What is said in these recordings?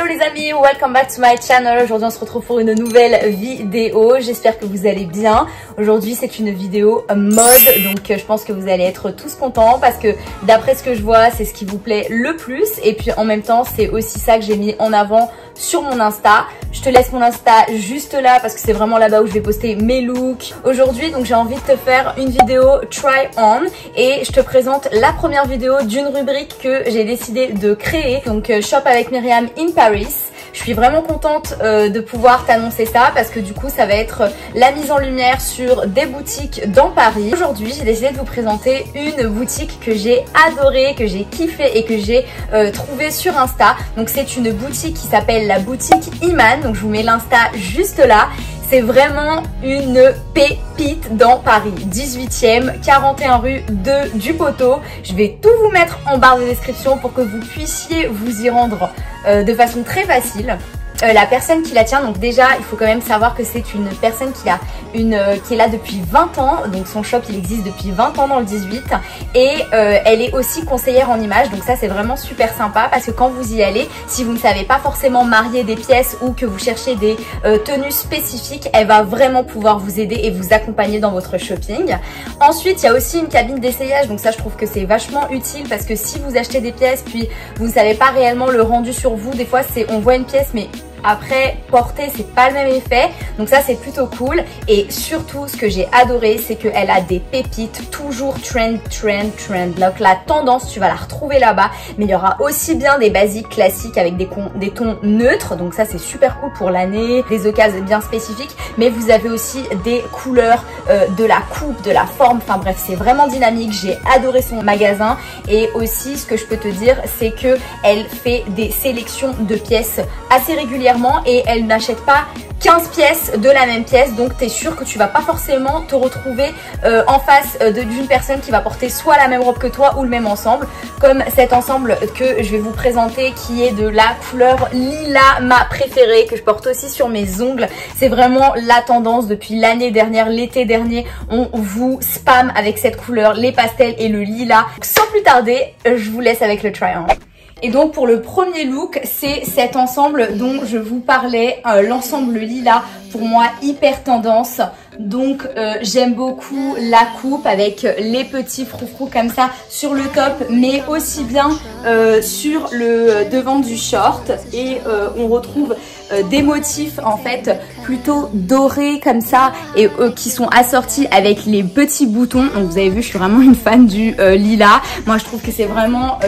Hello les amis, welcome back to my channel. Aujourd'hui on se retrouve pour une nouvelle vidéo. J'espère que vous allez bien. Aujourd'hui c'est une vidéo mode, donc je pense que vous allez être tous contents parce que d'après ce que je vois c'est ce qui vous plaît le plus. Et puis en même temps c'est aussi ça que j'ai mis en avant sur mon Insta. Je te laisse mon Insta juste là parce que c'est vraiment là-bas où je vais poster mes looks. Aujourd'hui donc j'ai envie de te faire une vidéo try on et je te présente la première vidéo d'une rubrique que j'ai décidé de créer. Donc Shop avec Myriam in Paris. Je suis vraiment contente de pouvoir t'annoncer ça parce que du coup ça va être la mise en lumière sur des boutiques dans Paris. Aujourd'hui j'ai décidé de vous présenter une boutique que j'ai adorée, que j'ai kiffé et que j'ai trouvée sur Insta. Donc c'est une boutique qui s'appelle la boutique Iman. Donc je vous mets l'Insta juste là. C'est vraiment une pépite dans Paris, 18e, 41 rue du Poteau. Je vais tout vous mettre en barre de description pour que vous puissiez vous y rendre de façon très facile. La personne qui la tient, donc déjà il faut quand même savoir que c'est une personne qui est là depuis 20 ans, donc son shop il existe depuis 20 ans dans le 18 et elle est aussi conseillère en images, donc ça c'est vraiment super sympa parce que quand vous y allez, si vous ne savez pas forcément marier des pièces ou que vous cherchez des tenues spécifiques, elle va vraiment pouvoir vous aider et vous accompagner dans votre shopping. Ensuite il y a aussi une cabine d'essayage, donc ça je trouve que c'est vachement utile parce que si vous achetez des pièces puis vous ne savez pas réellement le rendu sur vous, des fois on voit une pièce mais après porter c'est pas le même effet, donc ça c'est plutôt cool. Et surtout ce que j'ai adoré c'est qu'elle a des pépites toujours trend. Donc la tendance tu vas la retrouver là-bas, mais il y aura aussi bien des basiques classiques avec des tons neutres, donc ça c'est super cool pour l'année, des occasions bien spécifiques, mais vous avez aussi des couleurs, de la coupe, de la forme, enfin bref c'est vraiment dynamique. J'ai adoré son magasin et aussi ce que je peux te dire c'est que elle fait des sélections de pièces assez régulièrement et elle n'achète pas 15 pièces de la même pièce, donc tu es sûr que tu vas pas forcément te retrouver en face d'une personne qui va porter soit la même robe que toi ou le même ensemble, comme cet ensemble que je vais vous présenter qui est de la couleur lilas, ma préférée, que je porte aussi sur mes ongles. C'est vraiment la tendance depuis l'année dernière, l'été dernier, on vous spam avec cette couleur, les pastels et le lilas. Donc, sans plus tarder, je vous laisse avec le try-on. Et donc pour le premier look, c'est cet ensemble dont je vous parlais, l'ensemble lilas, pour moi hyper tendance. Donc j'aime beaucoup la coupe avec les petits froufrous comme ça sur le top, mais aussi bien sur le devant du short. Et on retrouve des motifs en fait plutôt dorés comme ça et qui sont assortis avec les petits boutons. Donc vous avez vu, je suis vraiment une fan du lilas. Moi je trouve que c'est vraiment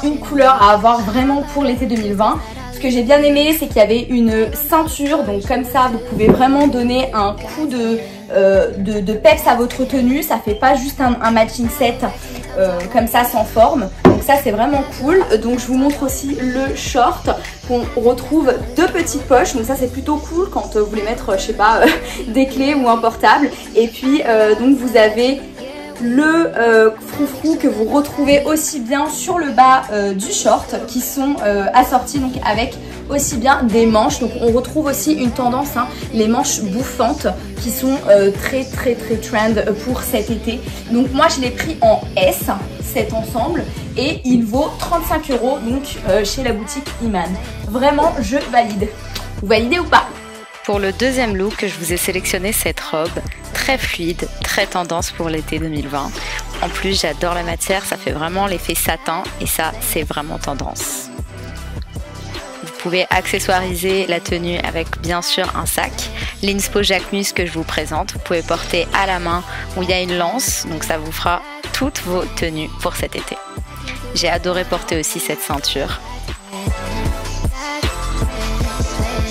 une couleur à avoir vraiment pour l'été 2020. Ce que j'ai bien aimé c'est qu'il y avait une ceinture, donc comme ça vous pouvez vraiment donner un coup de peps à votre tenue. Ça fait pas juste un matching set comme ça sans forme, donc ça c'est vraiment cool. Donc je vous montre aussi le short qu'on retrouve deux petites poches, donc ça c'est plutôt cool quand vous voulez mettre je sais pas des clés ou un portable. Et puis donc vous avez le froufrou que vous retrouvez aussi bien sur le bas du short, qui sont assortis donc avec aussi bien des manches. Donc on retrouve aussi une tendance, les manches bouffantes qui sont très trend pour cet été. Donc moi je l'ai pris en S cet ensemble et il vaut 35 € donc chez la boutique Iman. Vraiment je valide. Vous validez ou pas? Pour le deuxième look, je vous ai sélectionné cette robe très fluide, très tendance pour l'été 2020. En plus, j'adore la matière, ça fait vraiment l'effet satin et ça, c'est vraiment tendance. Vous pouvez accessoiriser la tenue avec bien sûr un sac, l'Inspo Jacquemus que je vous présente. Vous pouvez porter à la main où il y a une lance, donc ça vous fera toutes vos tenues pour cet été. J'ai adoré porter aussi cette ceinture.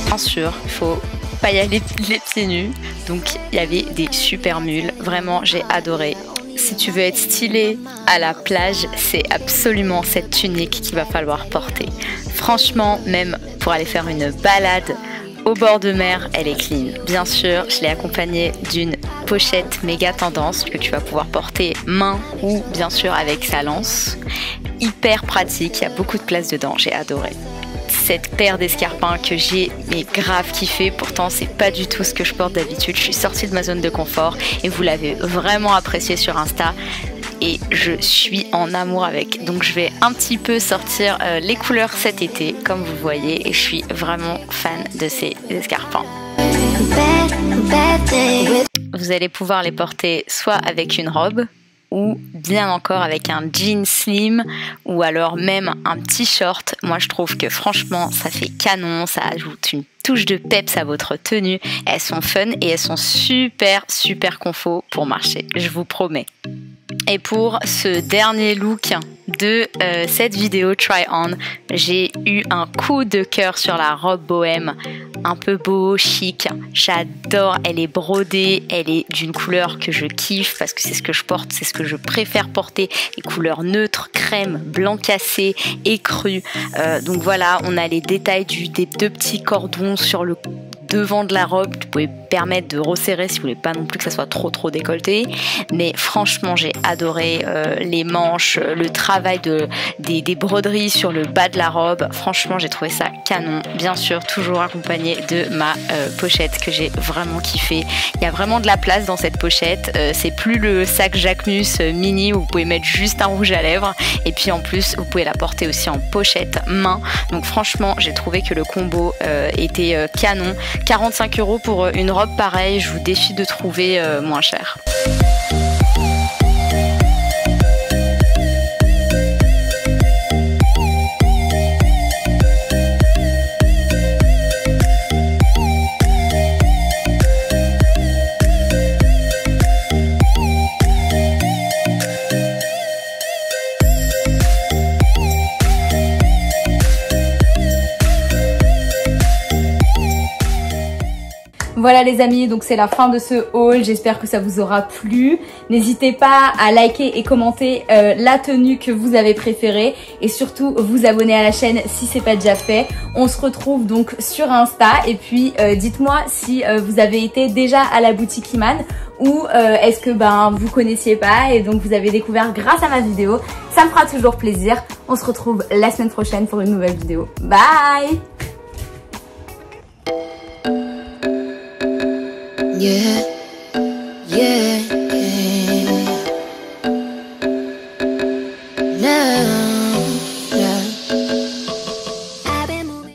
Bien sûr, il faut pas y aller les pieds nus, donc il y avait des super mules, vraiment j'ai adoré. Si tu veux être stylé à la plage, c'est absolument cette tunique qu'il va falloir porter. Franchement, même pour aller faire une balade au bord de mer, elle est clean. Bien sûr, je l'ai accompagnée d'une pochette méga tendance que tu vas pouvoir porter main ou bien sûr avec sa lance. Hyper pratique, il y a beaucoup de place dedans, j'ai adoré. Cette paire d'escarpins que j'ai mais grave kiffé, pourtant c'est pas du tout ce que je porte d'habitude. Je suis sortie de ma zone de confort et vous l'avez vraiment apprécié sur Insta. et je suis en amour avec. Donc je vais un petit peu sortir les couleurs cet été comme vous voyez et je suis vraiment fan de ces escarpins. Vous allez pouvoir les porter soit avec une robe ou bien encore avec un jean slim ou alors même un petit short. Moi je trouve que franchement ça fait canon, ça ajoute une touche de peps à votre tenue. Elles sont fun et elles sont super confort pour marcher, je vous promets. Et pour ce dernier look de cette vidéo try on, j'ai eu un coup de cœur sur la robe bohème, un peu beau, chic. J'adore, elle est brodée, elle est d'une couleur que je kiffe parce que c'est ce que je porte, c'est ce que je préfère porter, les couleurs neutres, crème, blanc cassé et cru. Donc voilà, on a les détails des deux petits cordons sur le devant de la robe, vous pouvez permettre de resserrer si vous voulez pas non plus que ça soit trop décolleté, mais franchement j'ai adoré les manches, le travail des broderies sur le bas de la robe, franchement j'ai trouvé ça canon, bien sûr toujours accompagné de ma pochette que j'ai vraiment kiffé. Il y a vraiment de la place dans cette pochette, c'est plus le sac Jacquemus mini où vous pouvez mettre juste un rouge à lèvres et puis en plus vous pouvez la porter aussi en pochette main, donc franchement j'ai trouvé que le combo était canon. 45 € pour une robe pareille, je vous défie de trouver moins cher. Voilà les amis, donc c'est la fin de ce haul, j'espère que ça vous aura plu. N'hésitez pas à liker et commenter la tenue que vous avez préférée et surtout vous abonner à la chaîne si c'est pas déjà fait. On se retrouve donc sur Insta et puis dites-moi si vous avez été déjà à la boutique Iman ou est-ce que vous connaissiez pas et donc vous avez découvert grâce à ma vidéo. Ça me fera toujours plaisir. On se retrouve la semaine prochaine pour une nouvelle vidéo. Bye! Yeah.